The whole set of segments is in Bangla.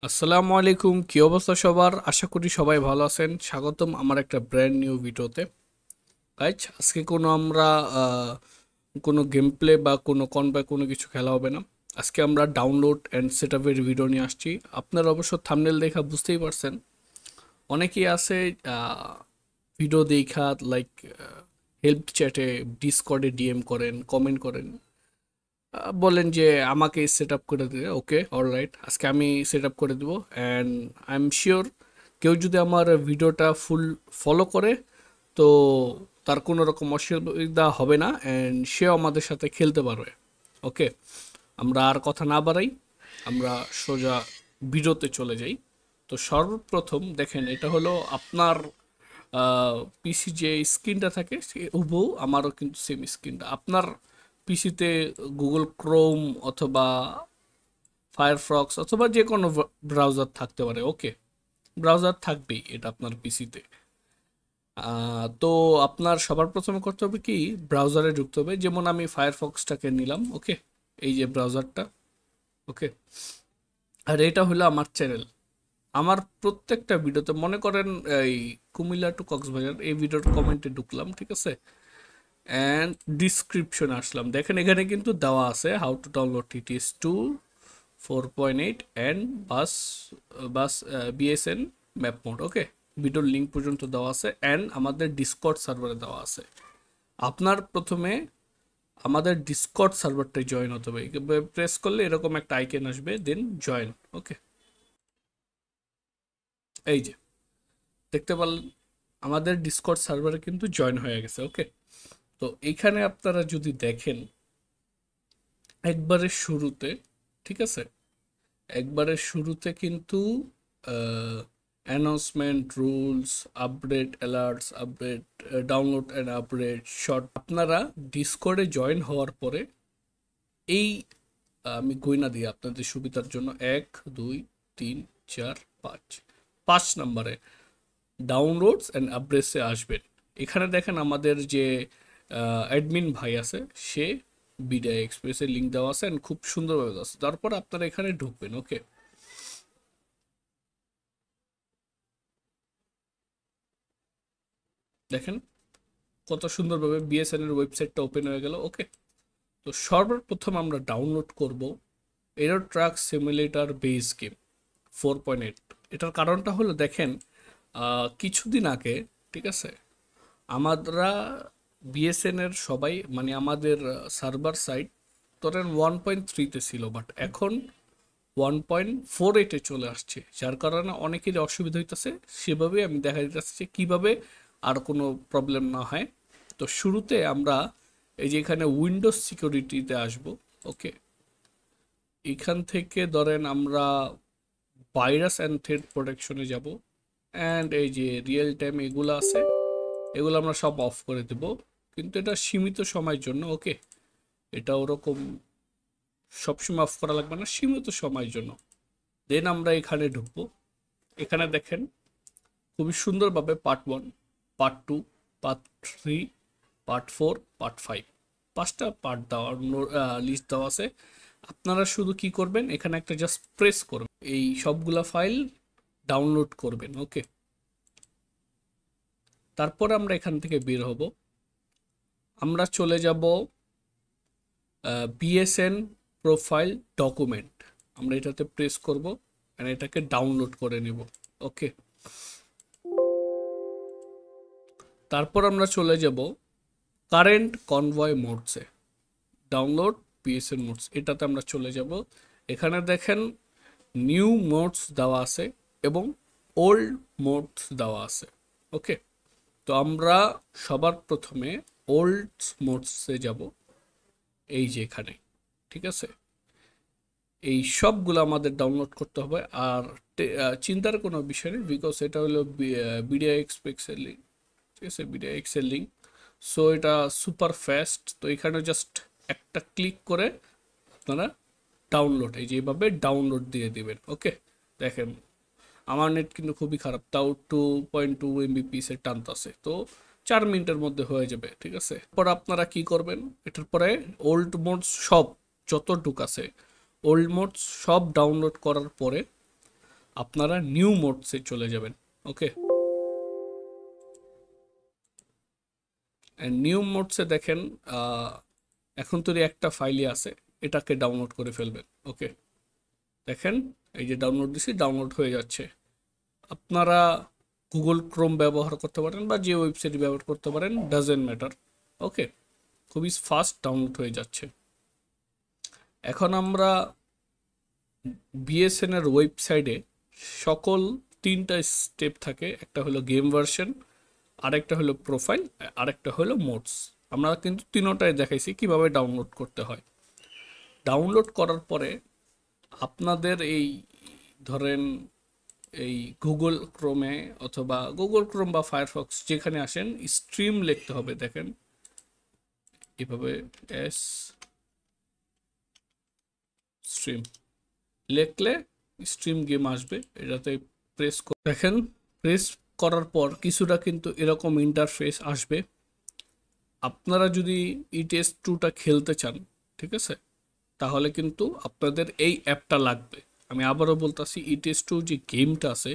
আসসালামু আলাইকুম, কি অবস্থা সবার? আশা করি সবাই ভালো আছেন। স্বাগতম আমার একটা ব্র্যান্ড নিউ ভিডিওতে। গাইজ, আজকে কোনো গেম প্লে বা কোনো বা কোনো কিছু খেলা হবে না। আজকে আমরা ডাউনলোড অ্যান্ড সেট আপের ভিডিও নিয়ে আসছি। আপনারা অবশ্য থাম্বনেল দেখা বুঝতেই পারছেন। অনেকেই আছে ভিডিও দেখা লাইক হেল্প চ্যাটে, ডিসকর্ডে ডিএম করেন, কমেন্ট করেন, বলেন যে আমাকে সেট আপ করে দিতে। ওকে, অলরাইট, আজকে আমি সেট আপ করে দেবো। অ্যান্ড আই এম শিওর কেউ যদি আমার ভিডিওটা ফুল ফলো করে, তো তার কোনো রকম অসুবিধা হবে না অ্যান্ড সেও আমাদের সাথে খেলতে পারবে। ওকে, আমরা আর কথা না বাড়াই, আমরা সোজা ভিডিওতে চলে যাই। তো সর্বপ্রথম দেখেন, এটা হলো আপনার পিসি যে স্ক্রিনটা থাকে, সে হুবহু আমারও কিন্তু সেম স্ক্রিনটা। আপনার পিসিতে গুগল ক্রোম অথবা ফায়ারফক্স অথবা যে কোনো ব্রাউজার থাকতে পারে। ওকে, ব্রাউজার থাকবেই এটা আপনার পিসিতে। তো আপনার সবার প্রথমে করতে হবে কি, ব্রাউজারে ঢুকতে হবে। যেমন আমি ফায়ারফক্সটাকে নিলাম। ওকে, এই যে ব্রাউজারটা। ওকে, আর এটা হলো আমার চ্যানেল। আমার প্রত্যেকটা ভিডিওতে মনে করেন এই কুমিল্লা টু কক্সবাজার এই ভিডিওর কমেন্টে ঢুকলাম, ঠিক আছে, অ্যান্ড ডিসক্রিপশন আসলাম। দেখেন এখানে কিন্তু দেওয়া আছে how to download TTS two 4.8 and bus bus BSN map mod. Okay, ভিডিওর লিঙ্ক পর্যন্ত দেওয়া আছে অ্যান্ড আমাদের ডিসকর্ড সার্ভারে দেওয়া আছে। আপনার প্রথমে আমাদের ডিসকর্ড সার্ভারটাই জয়েন হতে হবে। প্রেস করলে এরকম একটা আইকন আসবে, দেন জয়েন। ওকে, এই যে দেখতে পারলেন আমাদের ডিসকর্ড সার্ভারে কিন্তু জয়েন হয়ে গেছে। ওকে, তো এখানে আপনারা যদি দেখেন একবারের শুরুতে, ঠিক আছে, একবারের শুরুতে কিন্তু announcement, rules, update, alerts, update, download and update short. আপনারা ডিসকর্ডে জয়েন হওয়ার পরে এই আমি গইনা দিই আপনাদের সুবিধার জন্য, 1 2 3 4 5, 5 নম্বরে ডাউনলোডস অ্যান্ড আপডেটসে আসবেন। এখানে দেখেন আমাদের যে অ্যাডমিন ভাই আছে, সে বিডিআই এক্সপ্রেসের লিঙ্ক দেওয়া আছে and খুব সুন্দরভাবে দেওয়া আছে। তারপর আপনারা এখানে ঢুকবেন। ওকে, দেখেন কত সুন্দরভাবে বিএসএন এর ওয়েবসাইটটা ওপেন হয়ে গেল। ওকে, তো সর্বপ্রথম আমরা ডাউনলোড করব এরো ট্রাক সিমুলেটর বেস গেম 4.8। এটার কারণটা হলো দেখেন, কিছুদিন আগে, ঠিক আছে, আমরা বিএসএন এর সবাই মানে আমাদের সার্ভার সাইট ধরেন 1.3-তে ছিল, বাট এখন 1.48-এ চলে আসছে, যার কারণে অনেকেরই অসুবিধা হইতেছে। সেভাবে আমি দেখা দিতেছে যে কীভাবে আর কোনো প্রবলেম না হয়। তো শুরুতে আমরা এই যে এখানে উইন্ডোজ সিকিউরিটিতে আসব। ওকে, এখান থেকে ধরেন আমরা ভাইরাস অ্যান্ড থ্রেট প্রোটেকশনে যাব অ্যান্ড এই যে রিয়েল টাইম এগুলো আছে, এগুলো আমরা সব অফ করে দেব, কিন্তু এটা সীমিত সময়ের জন্য। ওকে, এটা ওরকম সবসময় অফ করা লাগবে না, সীমিত সময়ের জন্য। দেন আমরা এখানে ঢুকবো। এখানে দেখেন খুবই সুন্দরভাবে part 1, part 2, part 3, part 4, part 5, 5টা পার্ট দেওয়ার লিস্ট দেওয়া আছে। আপনারা শুধু কি করবেন, এখানে একটা জাস্ট প্রেস করবেন, এই সবগুলা ফাইল ডাউনলোড করবেন। ওকে, তারপর আমরা এখান থেকে বের হব, আমরা চলে যাব বিএসএন প্রোফাইল ডকুমেন্ট। আমরা এটাতে প্রেস করব আর এটাকে ডাউনলোড করে নেব। ওকে, তারপর আমরা চলে যাব current convoy মোডসে, download PSN modes, এটাতে আমরা চলে যাব। এখানে দেখেন নিউ মোডস দেওয়া আছে এবং ওল্ড মোডস দেওয়া আছে। ওকে, তো আমরা সবার প্রথমে ওল্ড মোডসে যাব, এই যে এখানে, ঠিক আছে। এই সবগুলো আমাদের ডাউনলোড করতে হবে আর চিন্তার কোনো বিষয় নেই, বিকজ এটা হলো বিডিআই এক্সপেক্সের লিঙ্ক, ঠিক আছে, বিডিআই এক্সের লিঙ্ক। সো এটা সুপার ফাস্ট। তো এখানে জাস্ট একটা ক্লিক করে আপনারা ডাউনলোড, এই যে এইভাবে ডাউনলোড দিয়ে দিবেন। ওকে, দেখেন আমার নেট কিন্তু খুবই খারাপ, তাও 2.2 MB/s টানতাছে, তো 4 মিনিটের মধ্যে হয়ে যাবে, ঠিক আছে। পর আপনারা কি করবেন, এটার পরে ওল্ড মোডস সব যতটুক আছে ওল্ড মোডস সব ডাউনলোড করার পরে আপনারা নিউ মোডসে চলে যাবেন। ওকে, নিউ মোডসে দেখেন এখন তো একটা ফাইলই আছে, এটাকে ডাউনলোড করে ফেলবেন। ওকে, দেখেন এই যে ডাউনলোড দিছি, ডাউনলোড হয়ে যাচ্ছে। আপনারা গুগল ক্রোম ব্যবহার করতে পারেন বা যে ওয়েবসাইট ব্যবহার করতে পারেন, ডাজেন্ট ম্যাটার। ওকে, খুবই ফাস্ট ডাউনলোড হয়ে যাচ্ছে। এখন আমরা বিএসএন এর ওয়েবসাইটে সকল 3টা স্টেপ থাকে, একটা হলো গেম ভার্সন, আরেকটা হলো প্রোফাইল, আরেকটা হলো মোডস। আমরা কিন্তু তিনোটাই দেখাইছি কিভাবে ডাউনলোড করতে হয়। ডাউনলোড করার পরে আপনাদের এই ধরেন এই গুগল ক্রোমে অথবা গুগল ক্রোম বা ফায়ারফক্স যেখানে আসেন, স্ট্রিম লিখতে হবে। দেখেন এভাবে এস স্ট্রিম লিখলে স্ট্রিম গেম আসবে, এটাতে প্রেস দেখেন। প্রেস করার পর কিছুটা কিন্তু এরকম ইন্টারফেস আসবে। আপনারা যদি ইটিএস 2টা খেলতে চান, ঠিক আছে, তাহলে কিন্তু আপনাদের এই অ্যাপটা লাগবে। আমি আবারও বলতেছি, ইটিএস 2 যে গেমটা আছে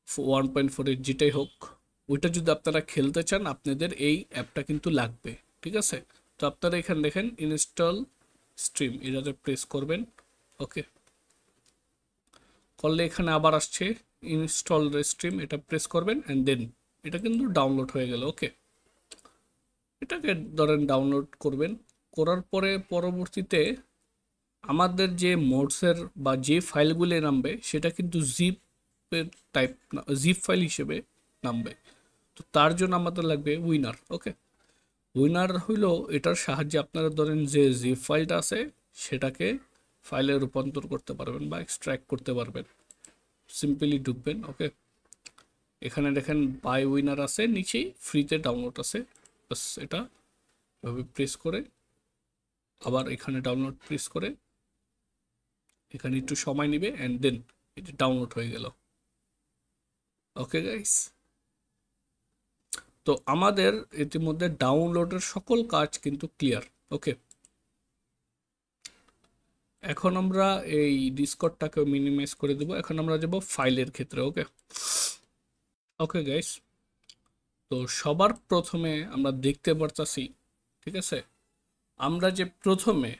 1.4 এর যেটাই হোক, ওইটা যদি আপনারা খেলতে চান আপনাদের এই অ্যাপটা কিন্তু লাগবে। ঠিক আছে, তো আপনারা এখানে দেখেন ইনস্টল স্ট্রিম, এটাতে প্রেস করবেন। ওকে, করলে এখানে আবার আসছে ইনস্টল স্ট্রিম, এটা প্রেস করবেন অ্যান্ড দেন এটা কিন্তু ডাউনলোড হয়ে গেল। ওকে, এটাকে ধরেন ডাউনলোড করবেন, করার পরে পরবর্তীতে আমাদের যে মোডসের বা যে ফাইলগুলি নামবে সেটা কিন্তু জিপের টাইপ, জিপ ফাইল হিসেবে নামবে। তো তার জন্য আমাদের লাগবে উইনার। ওকে, উইনার হইলো এটার সাহায্যে আপনারা ধরেন যে জিপ ফাইলটা আছে সেটাকে ফাইলে রূপান্তর করতে পারবেন বা এক্সট্র্যাক্ট করতে পারবেন। সিম্পলি ঢুকবেন। ওকে, এখানে দেখেন বাই উইনার আছে, নিচেই ফ্রিতে ডাউনলোড আছে। বাস এটা এভাবে প্রেস করে আবার এখানে ডাউনলোড প্রেস করে এখানে একটু সময় নেবে অ্যান্ড দেন এটা ডাউনলোড হয়ে গেল। ওকে গাইস, তো আমাদের ইতিমধ্যে ডাউনলোডের সকল কাজ কিন্তু ক্লিয়ার। ওকে, এখন আমরা এই ডিসকর্ডটাকে মিনিমাইজ করে দেবো। এখন আমরা যাব ফাইলের ক্ষেত্রে। ওকে ওকে গাইস, তো সবার প্রথমে আমরা দেখতে পারতাছি, ঠিক আছে, আমরা যে প্রথমে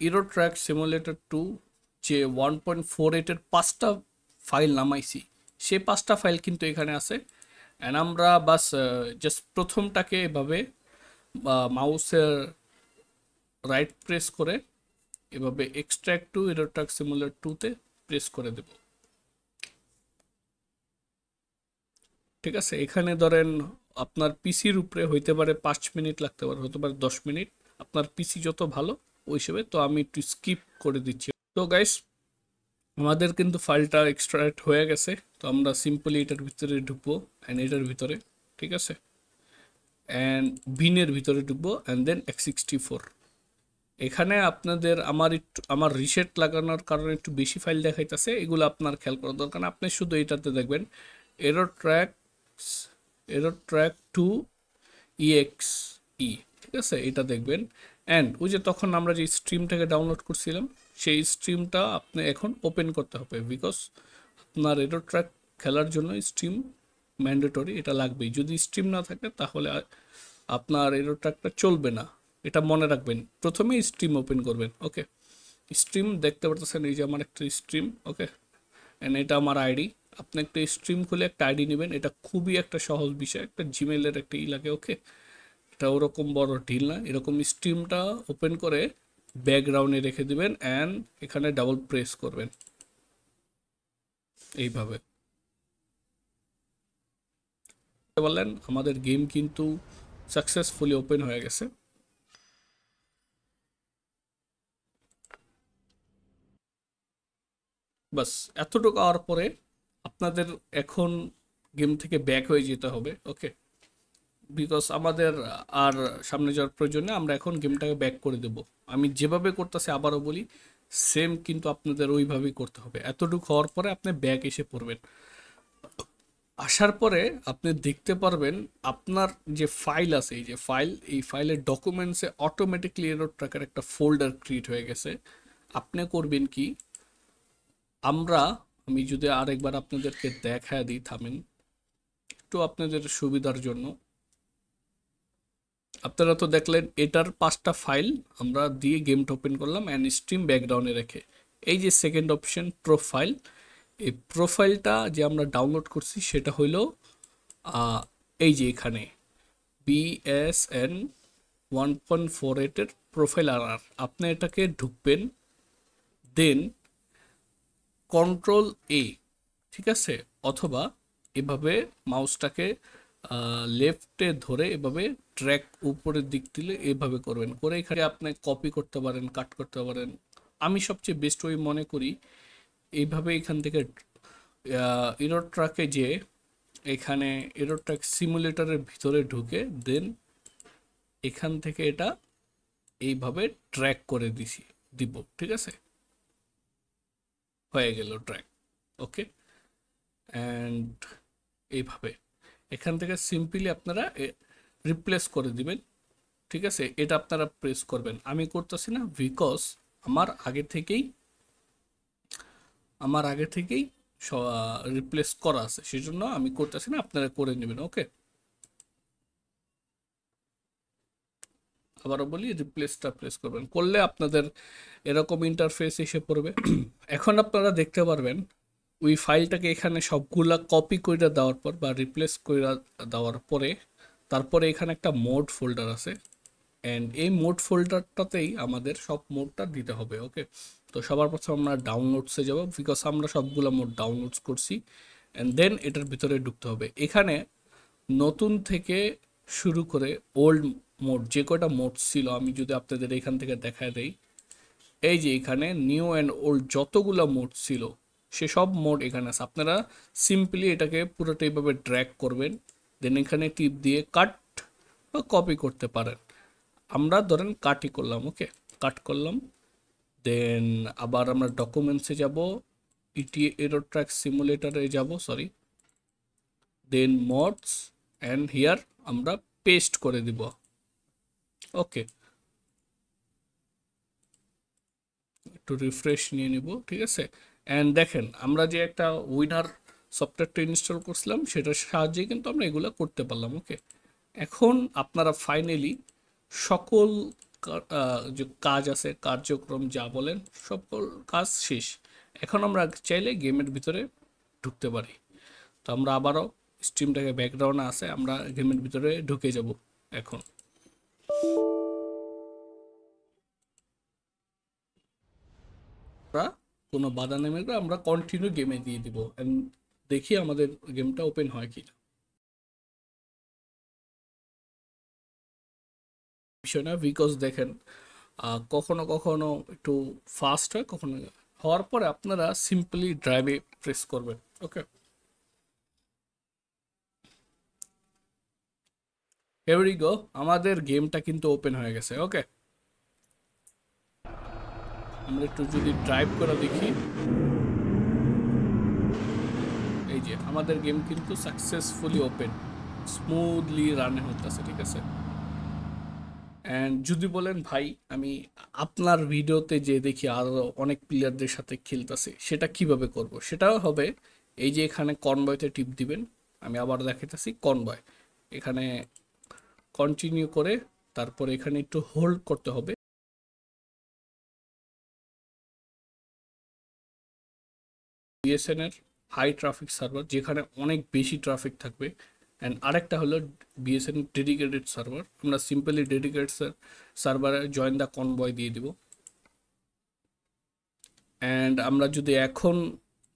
ইউরো ট্র্যাক সিমুলেটর 2 যে 1.48 এর 5টা ফাইল নামাইছি, সেই 5টা ফাইল কিন্তু এখানে আছে। অ্যান্ড আমরা বাস জাস্ট প্রথমটাকে এভাবে মাউসের রাইট প্রেস করে এভাবে extract to Euro Truck Simulator 2তে প্রেস করে দেব। ঠিক আছে, এখানে ধরেন আপনার পিসির উপরে হইতে পারে 5 মিনিট লাগতে পারে, হতে পারে 10 মিনিট, আপনার পিসি যত ভালো ওই হিসেবে। তো আমি একটু স্কিপ করে দিচ্ছি। তো গাইস, আমাদের কিন্তু ফাইলটা এক্সট্রাক্ট হয়ে গেছে। তো আমরা সিম্পলি এটার ভিতরে ঢুকবো অ্যান্ড এটার ভিতরে, ঠিক আছে, অ্যান্ড বিনের ভিতরে ঢুকবো অ্যান্ড দেন x64। এখানে আপনাদের আমার রিসেট লাগানোর কারণে একটু বেশি ফাইল দেখাইতেছে, এগুলো আপনার খেয়াল করার দরকার না। আপনি শুধু এটাতে দেখবেন এরো ট্র্যাক 2 exe, ঠিক আছে, এটা দেখবেন। অ্যান্ড ওই যে তখন আমরা যে স্ট্রিমটাকে ডাউনলোড করছিলাম সেই স্ট্রিমটা আপনি এখন ওপেন করতে হবে, বিকজ আপনার এরো ট্র্যাক খেলার জন্য স্ট্রিম ম্যান্ডেটরি, এটা লাগবেই। যদি স্ট্রিম না থাকে তাহলে আপনার এরো ট্র্যাকটা চলবে না, এটা মনে রাখবেন। প্রথমে স্ট্রিম ওপেন করবেন। ওকে, স্ট্রিম দেখতে পারতেছেন, এই যে আমার একটা স্ট্রিম। ওকে, অ্যান্ড এটা আমার আইডি। আপনি একটা স্ট্রিম খুলে একটা আইডি নেবেন, এটা খুবই একটা সহজ বিষয়, একটা জিমেলের একটা লাগে। ওকে, এটা ওরকম বড় ঢিল না। এরকম স্ট্রিমটা ওপেন করে ব্যাকগ্রাউন্ডে রেখে দিবেন অ্যান্ড এখানে ডাবল প্রেস করবেন এইভাবে। বললেন আমাদের গেম কিন্তু সাকসেসফুলি ওপেন হয়ে গেছে। বাস এতটুকু হওয়ার পরে আপনাদের এখন গেম থেকে ব্যাক হয়ে যেতে হবে। ওকে, বিকজ আমাদের আর সামনে যাওয়ার প্রয়োজনে আমরা এখন গেমটাকে ব্যাক করে দেব। আমি যেভাবে করতেছি আবারও বলি, সেম কিন্তু আপনাদের ওইভাবেই করতে হবে। এতটুকু হওয়ার পরে আপনি ব্যাক এসে পড়বেন। আসার পরে আপনি দেখতে পারবেন আপনার যে ফাইল আছে, এই যে ফাইল, এই ফাইলের ডকুমেন্টসে অটোমেটিকলি এরো ট্র্যাকের একটা ফোল্ডার ক্রিয়েট হয়ে গেছে। আপনি করবেন কি, আমি যদি আরেকবার আপনাদেরকে দেখায় দিই, থামেন একটু আপনাদের সুবিধার জন্য। আপনারা তো দেখলেন এটার 5টা ফাইল আমরা দিয়ে গেমটা ওপেন করলাম অ্যান্ড স্ট্রিম ব্যাকগ্রাউন্ডে রেখে। এই যে সেকেন্ড অপশন প্রোফাইল, এই প্রোফাইলটা যে আমরা ডাউনলোড করছি সেটা হইল এই যে এখানে BSN 1.48 এর প্রোফাইল। আর আপনি এটাকে ঢুকবেন, দেন কন্ট্রোল A, ঠিক আছে, অথবা এভাবে মাউসটাকে লেফটে ধরে এভাবে ট্র্যাক উপরের দিক দিলে এভাবে করবেন, করে এখানে আপনি কপি করতে পারেন, কাট করতে পারেন। আমি সবচেয়ে বেস্ট ওই মনে করি এইভাবে এখান থেকে এরর ট্র্যাকে যে এখানে এরর ট্র্যাক সিমুলেটরের ভিতরে ঢুকে দেন এখান থেকে এটা এইভাবে ট্র্যাক করে দিব, ঠিক আছে, হয়ে গেল ট্র্যাক। ওকে, অ্যান্ড এইভাবে এখান থেকে সিম্পলি আপনারা রিপ্লেস করে দিবেন, ঠিক আছে। এটা আপনারা প্রেস করবেন, আমি করতেছি না বিকজ আমার আগে থেকেই রিপ্লেস করা আছে, সেজন্য আমি করতেছি না, আপনারা করে নেবেন। ওকে, আবারও বলি রিপ্লেসটা প্রেস করবেন, করলে আপনাদের এরকম ইন্টারফেস এসে পড়বে। এখন আপনারা দেখতে পারবেন ওই ফাইলটাকে এখানে সবগুলা কপি করে দেওয়ার পর বা রিপ্লেস করে দেওয়ার পরে তারপরে এখানে একটা মোড ফোল্ডার আছে, অ্যান্ড এই মোড ফোল্ডারটাতেই আমাদের সব মোডটা দিতে হবে। ওকে, তো সবার প্রথমে আমরা ডাউনলোডসে যাব বিকজ আমরা সবগুলো মোড ডাউনলোডস করছি, অ্যান্ড দেন এটার ভিতরে ঢুকতে হবে। এখানে নতুন থেকে শুরু করে ওল্ড মোড যে কয়টা মোড ছিল আমি যদি আপনাদের এখান থেকে দেখা দেই, এই যে এখানে নিউ অ্যান্ড ওল্ড যতগুলো মোড ছিল সে সব মোড এখানে আছে। আপনারা সিম্পলি এটাকে পুরোটা এইভাবে ড্র্যাগ করবেন, দেন এখানে টিপ দিয়ে কাট বা কপি করতে পারেন। আমরা ধরেন কাটই করলাম, ওকে, কাট করলাম। দেন আবার আমরা ডকুমেন্টসে যাব, ইটিএ এরর ট্র্যাক সিমুলেটরে যাব, sorry, then modes and here আমরা পেস্ট করে দিব। ওকে, একটু রিফ্রেশ নিয়ে নিব, ঠিক আছে। অ্যান্ড দেখেন আমরা যে একটা উইনার সফটওয়্যারটা ইনস্টল করছিলাম সেটার সাহায্যে কিন্তু আমরা এগুলো করতে পারলাম। ওকে, এখন আপনারা ফাইনালি সকল যে কাজ আছে কার্যক্রম যা বলেন সকল কাজ শেষ। এখন আমরা চাইলে গেমের ভিতরে ঢুকতে পারি। তো আমরা আবারও স্ট্রিমটাকে ব্যাকগ্রাউন্ডে আছে, আমরা গেমের ভিতরে ঢুকে যাব এখন। আমরা কোনো বাধা নেমে গেলে আমরা কন্টিনিউ গেমে দিয়ে দিব, দেখি আমাদের গেমটা ওপেন হয় কি বিষয় না। বিকজ দেখেন কখনো কখনো একটু ফাস্ট হয়, কখনো হওয়ার পরে আপনারা সিম্পলি ড্রাইভে প্রেস করবেন। ওকে, হিয়ার উই গো, আমাদের গেমটা কিন্তু ওপেন হয়ে গেছে। ওকে, আমরা একটু যদি ড্রাইভ করে দেখি, এই যে আমাদের গেম কিন্তু সাকসেসফুলি ওপেন, স্মুথলি রানে হতেছে, ঠিক আছে। অ্যান্ড যদি বলেন ভাই আমি আপনার ভিডিওতে যে দেখি আরও অনেক প্লেয়ারদের সাথে খেলতেছে সেটা কিভাবে করব, সেটাও হবে এই যে এখানে কনভয়তে টিপ দিবেন। আমি আবার দেখাইতেছি কনভয়, এখানে কন্টিনিউ করে তারপরে এখানে একটু হোল্ড করতে হবে। বিএসএন এর হাই ট্রাফিক সার্ভার যেখানে অনেক বেশি ট্রাফিক থাকবে, অ্যান্ড আরেকটা হলো বিএসএন ডেডিকেটেড সার্ভার। আমরা সিম্পলি ডেডিকেটেড সার্ভারে জয়েন দ্য কনভয় দিয়ে দিব। অ্যান্ড আমরা যদি এখন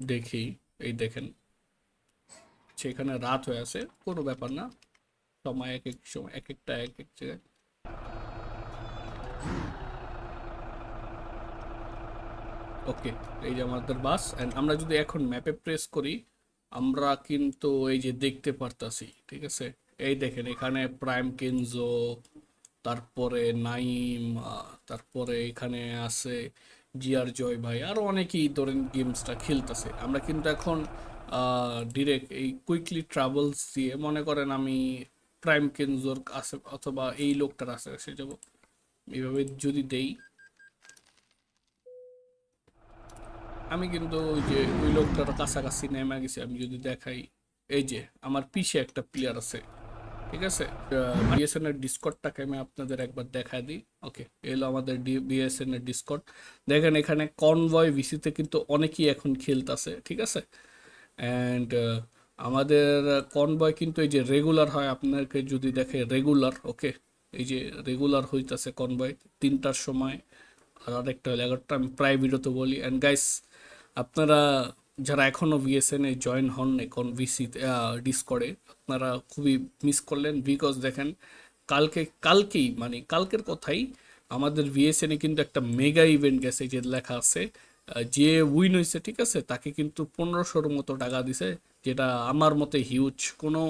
দেখি, এই দেখেন সেখানে রাত হয়ে আছে, কোনো ব্যাপার না, সময় এক এক সময় এক একটা এক এক জায়গায়। ওকে, এই যে আমাদের বাস, অ্যান্ড আমরা যদি এখন ম্যাপে প্রেস করি আমরা কিন্তু এই যে দেখতে পারতাছি, ঠিক আছে। এই দেখেন এখানে প্রাইম কেনজো, তারপরে নাইম, তারপরে এখানে আছে জিআর জয় ভাই, আরও অনেকেই ধরেন গেমসটা খেলতেছে। আমরা কিন্তু এখন ডিরেক্ট এই কুইকলি ট্রাভেলস দিয়ে মনে করেন আমি প্রাইম কেনজোর আছে অথবা এই লোকটার আছে যাব, এইভাবে যদি দেই আমি কিন্তু ওই যে ওই লোকটার কাছাকাছি নেমে গেছি। আমি যদি দেখাই, এই যে আমার পিছে একটা প্লেয়ার আছে, ঠিক আছে। বিএসএন এর ডিসকর্ডটাকে আমি আপনাদের একবার দেখাই দিই। ওকে, এলো আমাদের বিএসএন এর ডিসকর্ড। দেখেন এখানে কনভয় ভিসিতে কিন্তু অনেকেই এখন খেলতেছে, ঠিক আছে। অ্যান্ড আমাদের কনভয় কিন্তু এই যে রেগুলার হয়, আপনাকে যদি দেখে রেগুলার, ওকে, এই যে রেগুলার হইতাছে কনভয় 3টার সময়, আর আরেকটা হলো 11টা। আমি প্রায় ভিডিওতে বলি। অ্যান্ড গাইস, আপনারা যারা এখনও ভিএসএন এ জয়েন হন এখন ভিসি ডিসকর্ডে, আপনারা খুবই মিস করলেন। বিকজ দেখেন কালকেই মানে কালকের কথাই আমাদের ভিএসএন এ কিন্তু একটা মেগা ইভেন্ট গেছে, যে লেখা আছে যে উইন হয়েছে, ঠিক আছে, তাকে কিন্তু 1500-র মতো টাকা দিছে, যেটা আমার মতে হিউজ। কোনো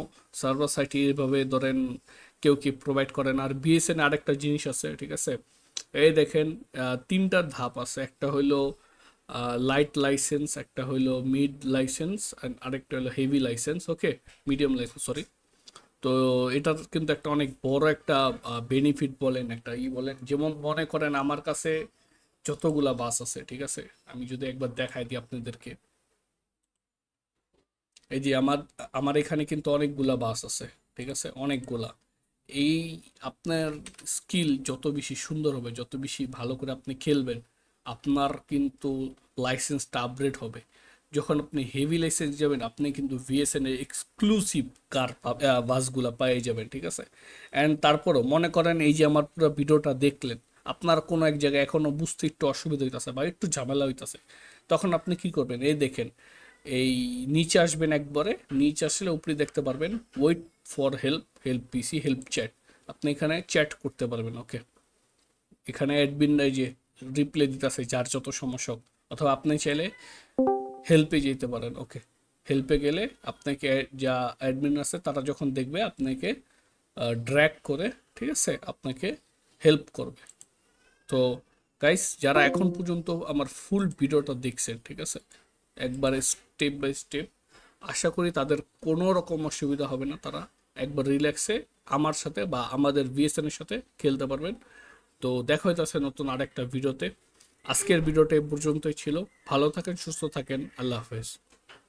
সার্ভার সাইটে এভাবে ধরেন কেউ কি প্রোভাইড করেন। আর বিএসএন আরেকটা জিনিস আছে, ঠিক আছে, এই দেখেন 3টা ধাপ আছে। একটা হইলো লাইট লাইসেন্স, একটা হইলো মিড লাইসেন্স, আরেকটা হলো হেভি লাইসেন্স, ওকে, মিডিয়াম লাইসেন্স, সরি। তো এটার কিন্তু একটা অনেক বড় একটা বেনিফিট বলেন, একটা বলেন, যেমন মনে করেন আমার কাছে যতগুলা বাস আছে, ঠিক আছে, আমি যদি একবার দেখাই দিই আপনাদেরকে, এই যে আমার আমার এখানে কিন্তু অনেকগুলা বাস আছে, ঠিক আছে, অনেকগুলা। এই আপনার স্কিল যত বেশি সুন্দর হবে, যত বেশি ভালো করে আপনি খেলবেন, আপনার কিন্তু লাইসেন্সটা আপগ্রেড হবে। যখন আপনি হেভি লাইসেন্স যাবেন, আপনি কিন্তু ভিএসএন এর এক্সক্লুসিভ কার বাসগুলা পেয়ে যাবেন, ঠিক আছে। অ্যান্ড তারপরও মনে করেন এই যে আমার পুরো ভিডিওটা দেখলেন, আপনার কোনো এক জায়গায় এখনও বুঝতে একটু অসুবিধা হইতেছে বা একটু ঝামেলা হইতেছে, তখন আপনি কি করবেন, এই দেখেন, এই নিচে আসবেন একবারে, নিচে আসলে উপরে দেখতে পারবেন wait for help, help PC, help chat. আপনি এখানে চ্যাট করতে পারবেন, ওকে। এখানে অ্যাডমিন এই যে রিপ্লাই দিতেছে যার যত সমস্যা হোক, অথবা আপনি চাইলে হেল্পে যেতে পারেন, ওকে। হেল্পে গেলে আপনাকে যা অ্যাডমিন আছে তারা যখন দেখবে আপনাকে ড্র্যাগ করে, ঠিক আছে, আপনাকে হেল্প করবে। তো গাইস, যারা এখন পর্যন্ত আমার ফুল ভিডিওটা দেখছেন, ঠিক আছে, একবারে স্টেপ বাই স্টেপ, আশা করি তাদের কোনো রকম অসুবিধা হবে না। তারা একবার রিল্যাক্সে আমার সাথে বা আমাদের ভিএসএন এর সাথে খেলতে পারবেন। তো দেখা হইতেছে নতুন আরেকটা ভিডিওতে। আজকের ভিডিওটা এই পর্যন্তই ছিল। ভালো থাকেন, সুস্থ থাকেন, আল্লাহ হাফেজ।